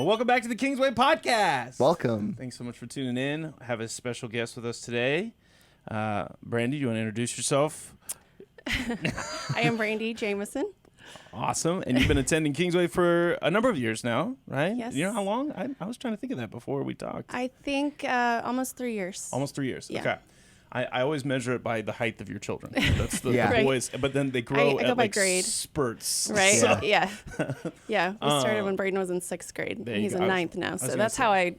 Welcome back to the Kingsway Podcast. Welcome. Thanks so much for tuning in. I have a special guest with us today. Brandy, do you want to introduce yourself? I am Brandy Jameson. Awesome. And you've been attending Kingsway for a number of years now, right? Yes. You know how long? I was trying to think of that before we talked. I think almost 3 years. Almost 3 years. Yeah. Okay. I always measure it by the height of your children. That's the, Yeah. the boys. But then they grow I go at by like grade. spurts. Right? So- Yeah. Yeah. We started when Braden was in 6th grade. There you He's go. in I was- 9th now. was So gonna that's say. how I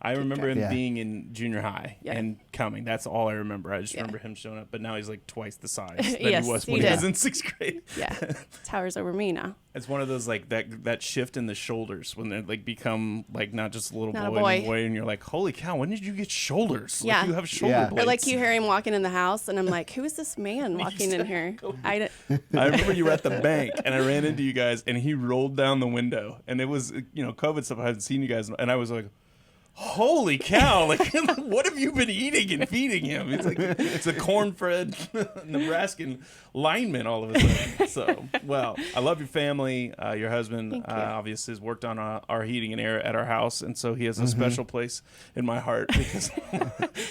I remember him Yeah. being in junior high Yeah. and coming. That's all I remember. I just Yeah. remember him showing up. But now he's like twice the size that Yes, he was he when he did. was in 6th grade. Yeah. Towers over me now. It's one of those like that shift in the shoulders when they like become like not just a little Not a boy boy. anymore, and you're like, holy cow, when did you get shoulders? Yeah. Like you have shoulder Yeah. blades. Or like you hear him walking in the house and I'm like, who is this man walking in here? I remember you were at the bank and I ran into you guys and he rolled down the window and it was COVID stuff. I hadn't seen you guys and I was like, holy cow, like what have you been eating and feeding him? It's like it's a corn-fed Nebraskan lineman all of a sudden. So, well, I love your family. Your husband Thank you. obviously has worked on our heating and air at our house, and so he has a special place in my heart because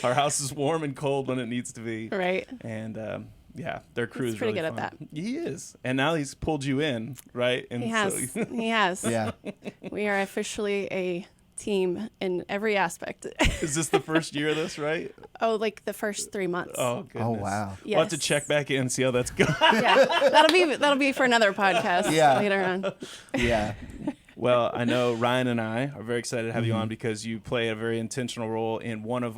our house is warm and cold when it needs to be. Right. And yeah, their crew He's is pretty really good at fun. He is, and now he's pulled you in, right? And He has. So, He has. Yeah. We are officially a team in every aspect. is this the first year of this, right? Oh, like the first 3 months. Oh, goodness. Oh, wow. We'll have to Yes. check back in and see how that's going. Yeah. That'll be for another podcast Yeah. later on. Yeah. Well, I know Ryan and I are very excited to have you Mm-hmm. on because you play a very intentional role in one of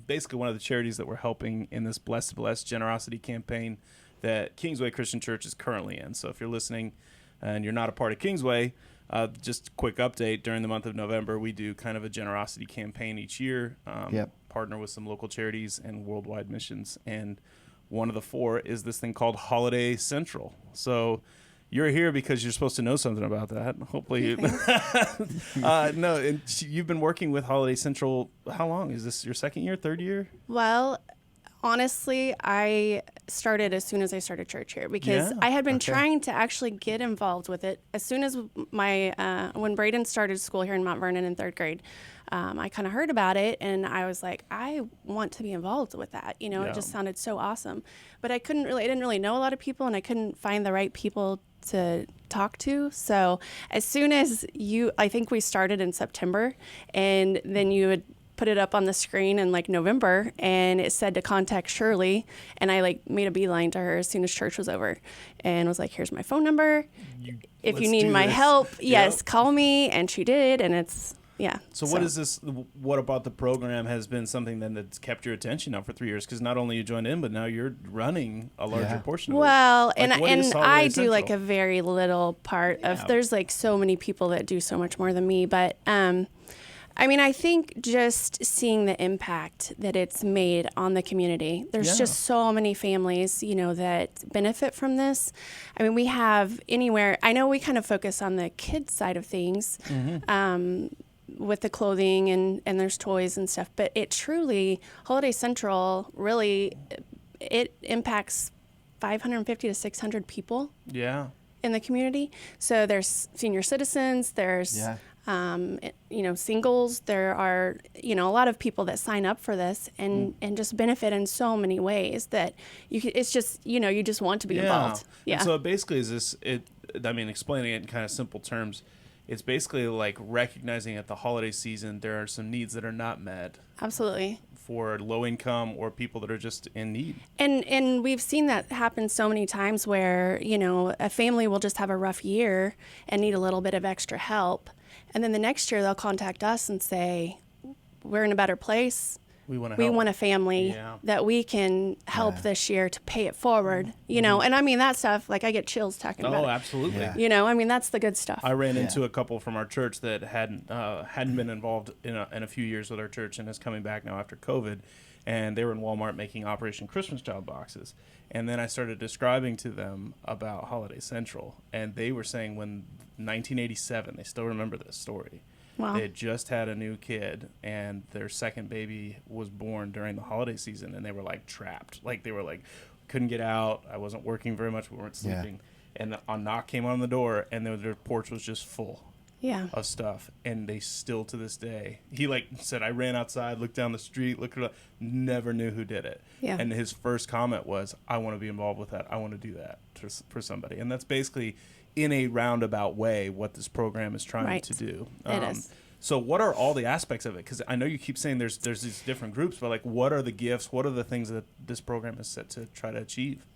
basically one of the charities that we're helping in this Blessed to Bless generosity campaign that Kingsway Christian Church is currently in. So if you're listening and you're not a part of Kingsway, just a quick update. During the month of November, we do kind of a generosity campaign each year, Yep. partner with some local charities and worldwide missions. And one of the 4 is this thing called Holiday Central. So you're here because you're supposed to know something about that. Hopefully. No, and you've been working with Holiday Central. How long? Is this your 2nd year, 3rd year? Well, honestly, I started as soon as I started church here because Yeah, I had been okay. trying to actually get involved with it. As soon as when Braden started school here in Mount Vernon in 3rd grade, I kind of heard about it and I was like, I want to be involved with that. Yeah. It just sounded so awesome. But I didn't really know a lot of people and I couldn't find the right people to talk to. So as soon as I think we started in September and then you would put it up on the screen in like November and it said to contact Shirley and I like made a beeline to her as soon as church was over and was like, here's my phone number. If you let's need do my this. help, yes, Yep. call me. And she did. And it's, yeah. So what is this? What about the program has been something then that's kept your attention now for 3 years? Because not only you joined in, but now you're running a larger Yeah. portion of Well, it. Like, what is and Holiday I do like a Central? very little part Yeah. of, there's like so many people that do so much more than me, but, I mean, I think just seeing the impact that it's made on the community. There's Yeah. just so many families, that benefit from this. I mean, we have anywhere, I know we kind of focus on the kids side of things, with the clothing and there's toys and stuff, but it truly, Holiday Central really, it impacts 550 to 600 people Yeah. in the community. So there's senior citizens, there's Yeah. singles. There are, a lot of people that sign up for this and just benefit in so many ways that it's just, you just want to be involved. Yeah. And so it basically is this, explaining it in kind of simple terms, it's basically like recognizing at the holiday season there are some needs that are not met Absolutely. for low income or people that are just in need. And we've seen that happen so many times where, a family will just have a rough year and need a little bit of extra help. And then the next year they'll contact us and say, we're in a better place. We want to We help. want a family Yeah. that we can help Yeah. this year to pay it forward, And I mean, that stuff, like I get chills talking about Oh, it. absolutely. Yeah. I mean, that's the good stuff. I ran Yeah. into a couple from our church that hadn't been involved in a few years with our church and is coming back now after COVID. And they were in Walmart making Operation Christmas Child boxes. And then I started describing to them about Holiday Central. And they were saying when 1987, they still remember this story. Wow. They had just had a new kid, and their second baby was born during the holiday season, and they were like trapped. Like they were like, couldn't get out. I wasn't working very much. We weren't Yeah. sleeping. And a knock came on the door, and their porch was just full. of stuff, and they still to this day, he like said, I ran outside, looked down the street, looked around, never knew who did it. Yeah. And his first comment was, I want to be involved with that. I want to do that for somebody. And that's basically, in a roundabout way, what this program is trying to do. It is. So what are all the aspects of it? Because I know you keep saying there's these different groups, but like, what are the gifts? What are the things that this program is set to try to achieve?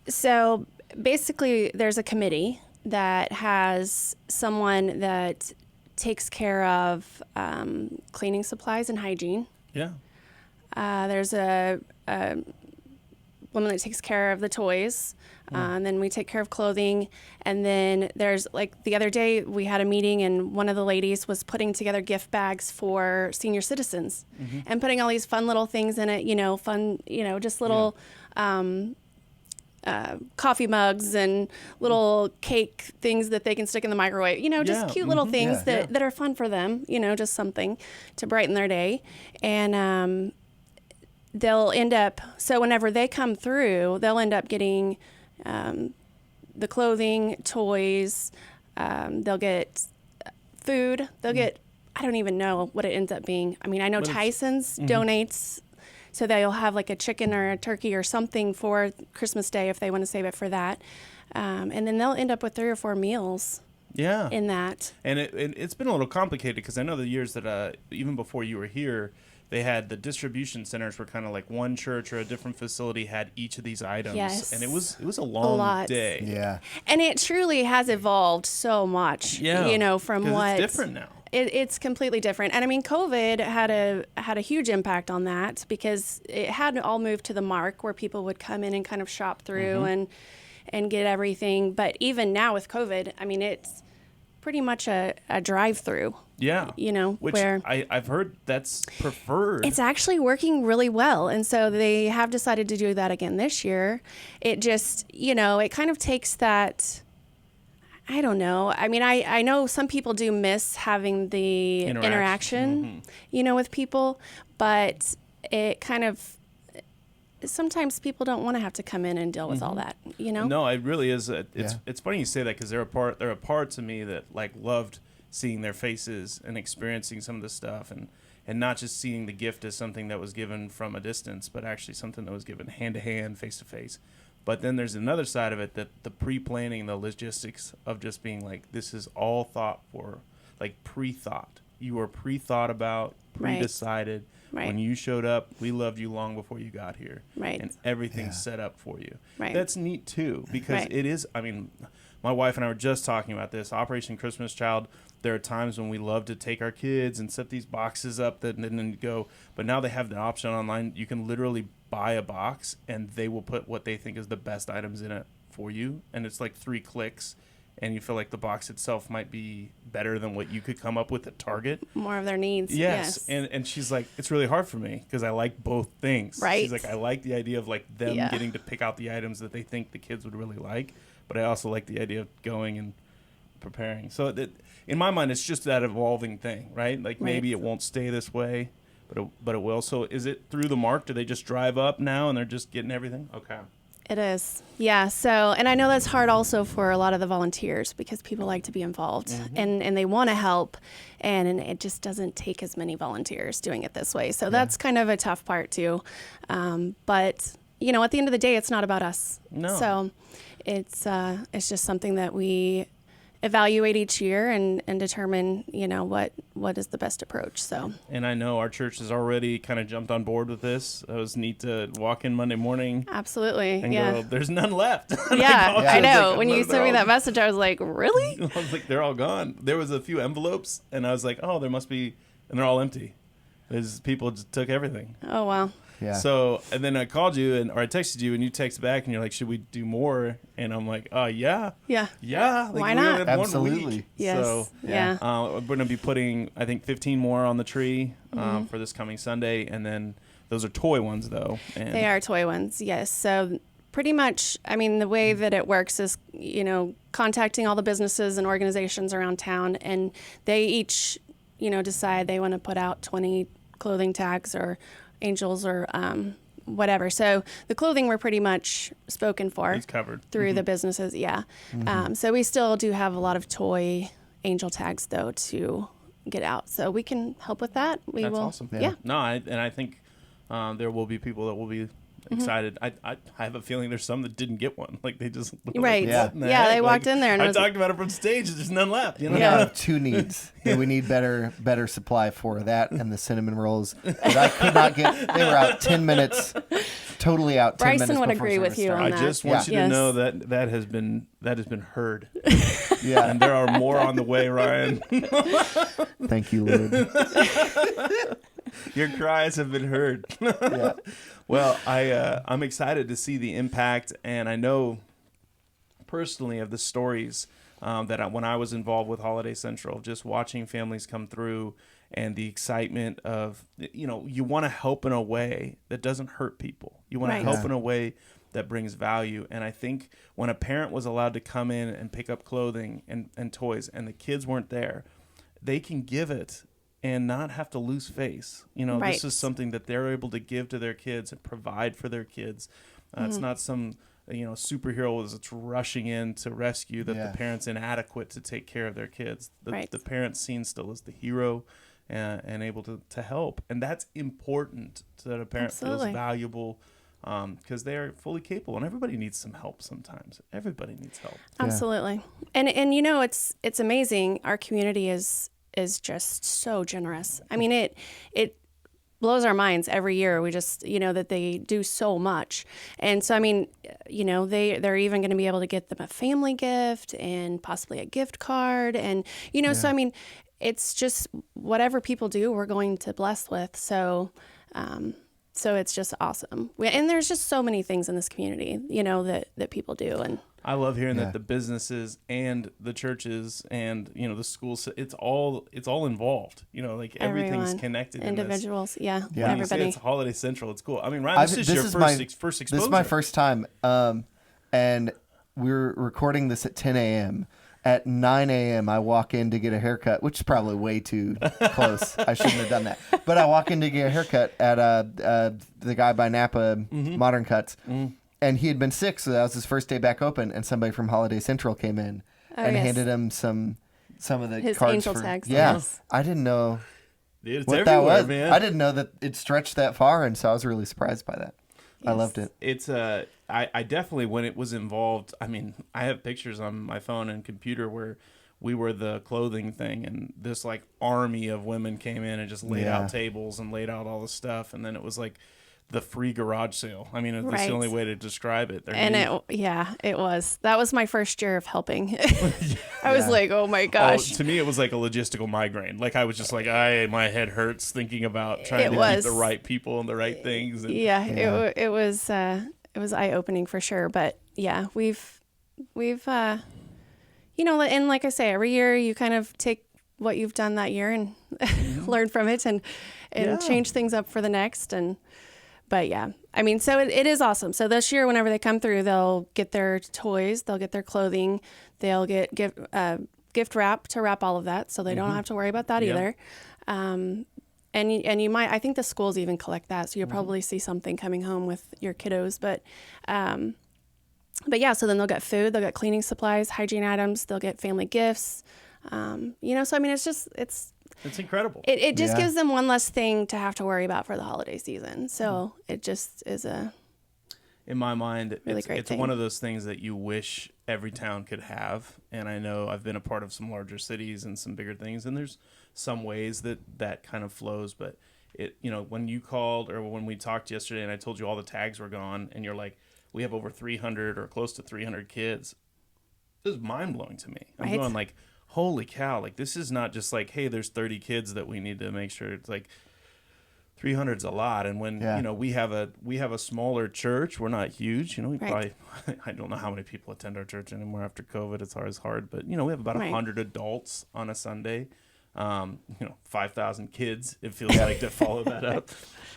So basically, there's a committee that has someone that takes care of cleaning supplies and hygiene. Yeah. There's a woman that takes care of the toys. And then we take care of clothing. And then there's, like, the other day we had a meeting, and one of the ladies was putting together gift bags for senior citizens and putting all these fun little things in it, just little coffee mugs and little cake things that they can stick in the microwave, just cute little things that are fun for them, just something to brighten their day. And they'll end up, so whenever they come through, they'll end up getting the clothing, toys, they'll get food, they'll get, I don't even know what it ends up being. I mean, I know Tyson's donates, so they'll have like a chicken or a turkey or something for Christmas Day if they want to save it for that. And then they'll end up with 3 or 4 meals in that. And it's been a little complicated because I know the years that even before you were here, they had the distribution centers were kind of like one church or a different facility had each of these items. Yes. And it was a long day. Yeah. And it truly has evolved so much, from what... It's different now. It's completely different. And I mean, COVID had a huge impact on that because it had all moved to the Mark where people would come in and kind of shop through and get everything. But even now with COVID, I mean, it's pretty much a drive-through. Yeah. Which where I've heard that's preferred. It's actually working really well. And so they have decided to do that again this year. It just, it kind of takes that, I don't know. I mean, I know some people do miss having the interaction, with people, but it kind of, sometimes people don't want to have to come in and deal with all that, No, it really is. It's funny you say that because they're a part to me that like loved seeing their faces and experiencing some of the stuff and not just seeing the gift as something that was given from a distance, but actually something that was given hand to hand, face to face. But then there's another side of it that the pre-planning, the logistics of just being like, this is all thought for, like pre-thought. You were pre-thought about, pre-decided. Right. When you showed up, we loved you long before you got here. Right. And everything's set up for you. Right. That's neat too, because it is, I mean, my wife and I were just talking about this. Operation Christmas Child, there are times when we love to take our kids and set these boxes up and then go, but now they have the option online. You can literally buy a box and they will put what they think is the best items in it for you. And it's like 3 clicks. And you feel like the box itself might be better than what you could come up with at Target. More of their needs. Yes. And she's like, it's really hard for me because I like both things. Right. She's like, I like the idea of like them getting to pick out the items that they think the kids would really like. But I also like the idea of going and preparing. So that, in my mind, it's just that evolving thing, right? Like maybe it won't stay this way, but it will. So is it through the Mark? Do they just drive up now and they're just getting everything? Okay. It is. Yeah. So, and I know that's hard also for a lot of the volunteers because people like to be involved and they want to help. And it just doesn't take as many volunteers doing it this way. So that's kind of a tough part too. But, at the end of the day, it's not about us. No. So it's just something that we evaluate each year and determine, what is the best approach. So. And I know our church has already kind of jumped on board with this. It was neat to walk in Monday morning. Absolutely. And go, there's none left. Yeah, I know. Like, when you sent me that message, I was like, really? I was like, they're all gone. There was a few envelopes and I was like, oh, there must be, and they're all empty. There's people just took everything. Oh, wow. Yeah. So, and then I called you or I texted you and you texted back and you're like, should we do more? And I'm like, yeah. Yeah. Yeah. Like, why not? Absolutely. Yes. So, yeah. we're going to be putting, I think, 15 more on the tree for this coming Sunday. And then those are toy ones, though. And they are toy ones, yes. So pretty much, I mean, the way that it works is, contacting all the businesses and organizations around town. And they each, decide they want to put out 20 clothing tags or angels or whatever. So the clothing we're pretty much spoken for. It's covered. Through the businesses, yeah. So we still do have a lot of toy angel tags though to get out, so we can help with that. We That's will. awesome. Yeah. No, I think there will be people that will be excited. I have a feeling there's some that didn't get one. Like they just were Right. Like, what in the Yeah, heck? they walked in there and I talked about it from stage. There's none left. You know. We Yeah. have two needs. And we need better supply for that and the cinnamon rolls that I could not get. They were out 10 minutes, totally out 10 minutes. Bryson would before agree with service you on started. I that. just want you to Yes. know that has been heard, Yeah. and there are more on the way, Ryan. Thank you, Lord. Your cries have been heard. Yeah. Well, I'm excited to see the impact, and I know personally of the stories when I was involved with Holiday Central, just watching families come through and the excitement of, you want to help in a way that doesn't hurt people. You want Right. to help Yeah. in a way that brings value. And I think when a parent was allowed to come in and pick up clothing and toys and the kids weren't there, they can give it and not have to lose face. Right. This is something that they're able to give to their kids and provide for their kids. It's not some superhero that's rushing in to rescue that Yeah. the parent's inadequate to take care of their kids. Right. The parent's seen still as the hero and able to help. And that's important that a parent Absolutely. feels valuable because they're fully capable. And everybody needs some help sometimes. Everybody needs help. Absolutely. And it's amazing. Our community is just so generous. I mean, it blows our minds every year. We just, that they do so much. And so, I mean, they're even going to be able to get them a family gift and possibly a gift card. And, so, I mean, it's just whatever people do, we're going to bless with. So, so it's just awesome. And there's just so many things in this community, that people do. And I love hearing Yeah. that the businesses and the churches and the schools, it's all involved. Like everything's everyone, connected. individuals. Yeah. Yeah. When you say Everybody. it's Holiday Central, it's cool. I mean, Ryan, this is your first exposure. This is my first time, and we're recording this at 10 a.m. At 9 a.m., I walk in to get a haircut, which is probably way too close. I shouldn't have done that. But I walk in to get a haircut at the guy by Napa Modern Cuts. Mm-hmm. And he had been sick, so that was his first day back open. And somebody from Holiday Central came in and yes. handed him some of the His cards angel for tags, Yeah, yes. I didn't know Dude, it's what that everywhere, was. man. I didn't know that it stretched that far, and so I was really surprised by that. I loved it. It's I definitely, when it was involved, I mean, I have pictures on my phone and computer where we were the clothing thing, and this like army of women came in and just laid Yeah. out tables and laid out all the stuff, and then it was like the free garage sale. I mean, that's Right. the only way to describe it. And it was. That was my first year of helping. I was like, oh my gosh. To me, it was like a logistical migraine. Like I was just like, my head hurts thinking about trying It to was. keep the right people and the right things. And Yeah, Yeah. it was eye opening for sure. But yeah, we've and like I say, every year you kind of take what you've done that year and learn from it and Yeah. change things up for the next. But yeah, I mean, so it is awesome. So this year, whenever they come through, they'll get their toys, they'll get their clothing, they'll get gift wrap to wrap all of that, so they don't have to worry about that Yeah. either. And you might, I think the schools even collect that, so you'll probably see something coming home with your kiddos. But yeah, so then they'll get food, they'll get cleaning supplies, hygiene items, they'll get family gifts. So I mean, it's incredible. it just Yeah. gives them one less thing to have to worry about for the holiday season. So it just is In my mind, Really great it's thing. one of those things that you wish every town could have. And I know I've been a part of some larger cities and some bigger things, and there's some ways that kind of flows. But when you called or when we talked yesterday and I told you all the tags were gone and you're like, we have over 300 or close to 300 kids, it was mind blowing to me. I'm Right. going like, holy cow, like this is not just like, hey, there's 30 kids that we need to make sure. It's like 300's a lot. And when we have a smaller church, we're not huge, we Right. probably I don't know how many people attend our church anymore after COVID. It's always hard, but we have about Right. 100 adults on a Sunday. 5,000 kids, it feels like, to follow that up.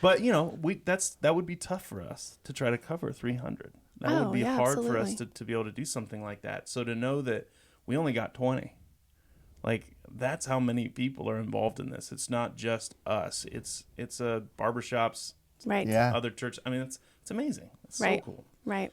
But that would be tough for us to try to cover 300. That would be yeah, hard for us absolutely. to be able to do something like that. So to know that we only got 20, like that's how many people are involved in this. It's not just us. It's barbershops, right. Yeah. other churches. I mean, it's amazing. It's Right. so cool. Right.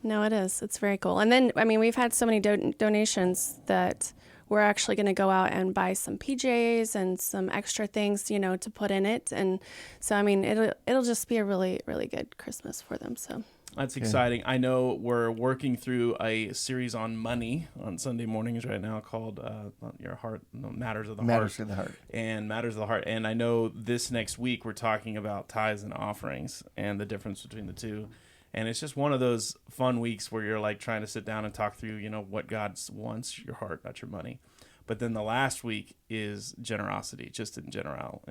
No, it is. It's very cool. And then, I mean, we've had so many donations that we're actually going to go out and buy some PJs and some extra things, to put in it. And so, I mean, it'll just be a really, really good Christmas for them. So that's exciting. I know we're working through a series on money on Sunday mornings right now called Your Heart, Matters of the Heart. Matters of the Heart. And Matters of the Heart. And I know this next week we're talking about tithes and offerings and the difference between the two. And it's just one of those fun weeks where you're like trying to sit down and talk through, what God wants, your heart, not your money. But then the last week is generosity, just in general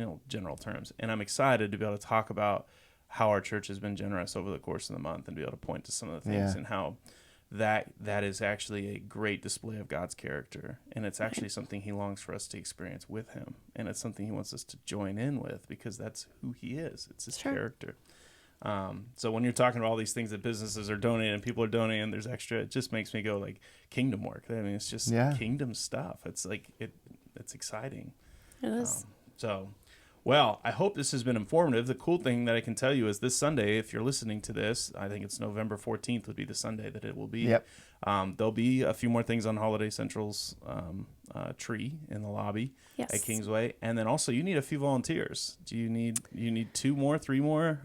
terms. And I'm excited to be able to talk about how our church has been generous over the course of the month and be able to point to some of the things and how that is actually a great display of God's character. And it's actually something he longs for us to experience with him. And it's something he wants us to join in with because that's who he is. It's his character. So when you're talking about all these things that businesses are donating and people are donating and there's extra, it just makes me go like kingdom work. I mean, it's just kingdom stuff. It's like, it's exciting. It is. Well, I hope this has been informative. The cool thing that I can tell you is this Sunday, if you're listening to this, I think it's November 14th would be the Sunday that it will be. Yep. There'll be a few more things on Holiday Central's tree in the lobby at Kingsway. And then also you need a few volunteers. Do you need 2 more, 3 more?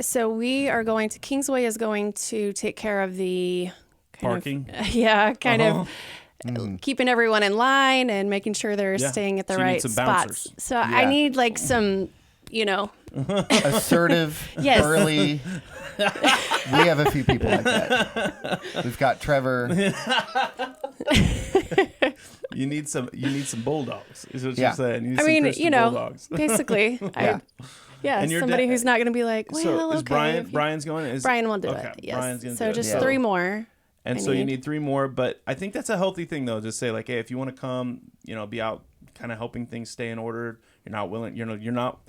So we are going to, Kingsway is going to take care of the parking. Of keeping everyone in line and making sure they're staying at the right spots. So I need like some, assertive, early. We have a few people like that. We've got Trevor. You need some bulldogs. Is what you're saying? You need some bulldogs. Basically. And somebody who's not going to be like, well, so is Brian's going? Brian will do it. Yes. Brian's going to do it. So just 3 more. And so you need 3 more, but I think that's a healthy thing though. Just say like, hey, if you want to come, be out kind of helping things stay in order. You're not willing, you're not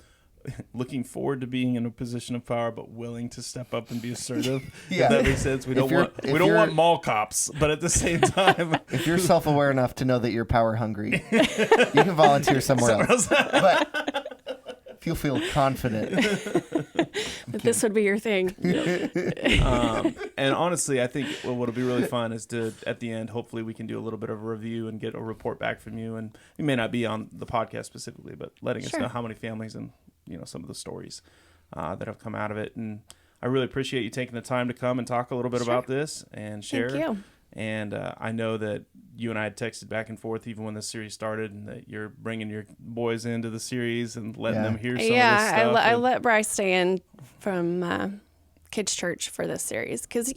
looking forward to being in a position of power, but willing to step up and be assertive. If that makes sense. We don't want mall cops, but at the same time, if you're self-aware enough to know that you're power hungry, you can volunteer somewhere else. But if you feel confident that this would be your thing. And honestly, I think what'll be really fun is to, at the end, hopefully we can do a little bit of a review and get a report back from you. And we may not be on the podcast specifically, but letting us know how many families and, some of the stories that have come out of it. And I really appreciate you taking the time to come and talk a little bit about this and share. Thank you. And I know that you and I had texted back and forth even when the series started, and that you're bringing your boys into the series and letting them hear some of this stuff. I let Bryce stay in from Kids Church for this series because,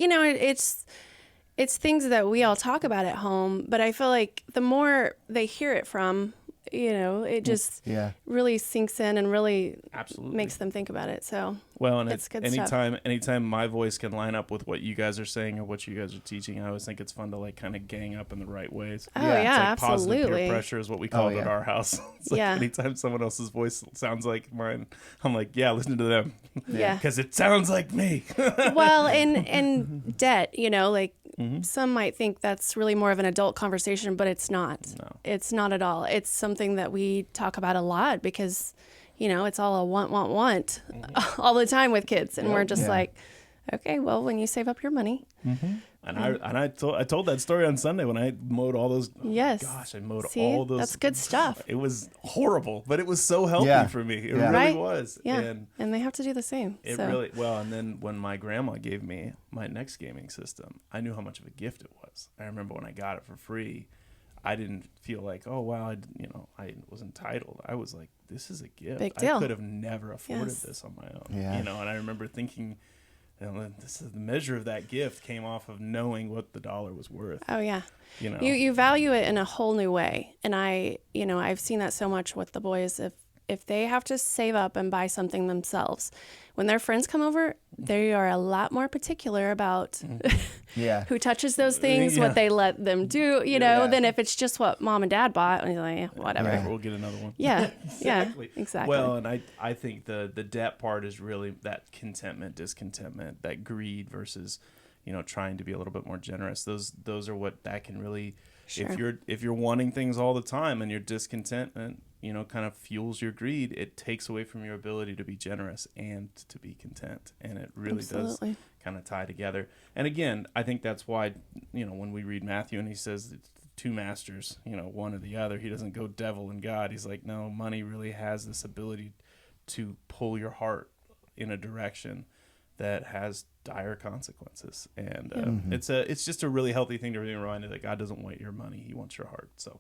it's things that we all talk about at home, but I feel like the more they hear it from, it just really sinks in and really makes them think about it. So and it's good stuff. Anytime my voice can line up with what you guys are saying or what you guys are teaching, I always think it's fun to like kind of gang up in the right ways. Oh yeah, it's like absolutely. Positive peer pressure is what we call it at our house. It's like anytime someone else's voice sounds like mine, I'm like, listen to them. Because it sounds like me. Well, and debt, some might think that's really more of an adult conversation, but it's not. No. It's not at all. It's something that we talk about a lot because, it's all a want all the time with kids. And we're just like, okay, well, when you save up your money. Mm-hmm. And I told that story on Sunday when I mowed all those. Yes. Gosh, I mowed See, all those. That's good stuff. It was horrible, but it was so healthy for me. It really was. Yeah. And they have to do the same. And then when my grandma gave me my next gaming system, I knew how much of a gift it was. I remember when I got it for free, I didn't feel like, oh wow, I was entitled. I was like, this is a gift. Big deal. I could have never afforded this on my own. Yeah. And I remember thinking, this is the measure of that gift came off of knowing what the dollar was worth. Oh yeah. You value it in a whole new way. And I've seen that so much with the boys. If they have to save up and buy something themselves, when their friends come over, they are a lot more particular about who touches those things, what they let them do, than if it's just what mom and dad bought. And you're like, whatever. Yeah, we'll get another one. Yeah. Exactly. Yeah, exactly. Well, and I think the debt part is really that contentment, discontentment, that greed versus, trying to be a little bit more generous. Those are what that can really, if you're wanting things all the time and your discontentment, kind of fuels your greed, it takes away from your ability to be generous and to be content. And it really does kind of tie together. And again, I think that's why, when we read Matthew and he says two masters, one or the other. He doesn't go devil and God. He's like, no, money really has this ability to pull your heart in a direction that has dire consequences. And it's just a really healthy thing to be reminded that God doesn't want your money. He wants your heart. So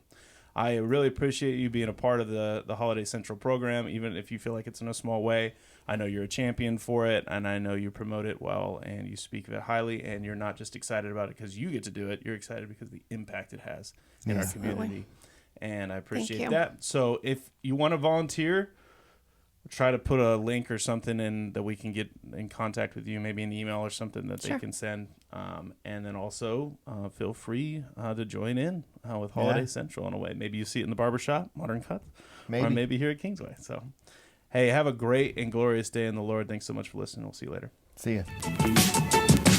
I really appreciate you being a part of the Holiday Central program, even if you feel like it's in a small way. I know you're a champion for it, and I know you promote it well, and you speak of it highly, and you're not just excited about it because you get to do it. You're excited because of the impact it has in our community, and I appreciate that. So if you want to volunteer, try to put a link or something in that we can get in contact with you, maybe an email or something that they can send. And then also feel free to join in with Holiday Central in a way. Maybe you see it in the barbershop, Modern Cuts, or maybe here at Kingsway. So, hey, have a great and glorious day in the Lord. Thanks so much for listening. We'll see you later. See ya.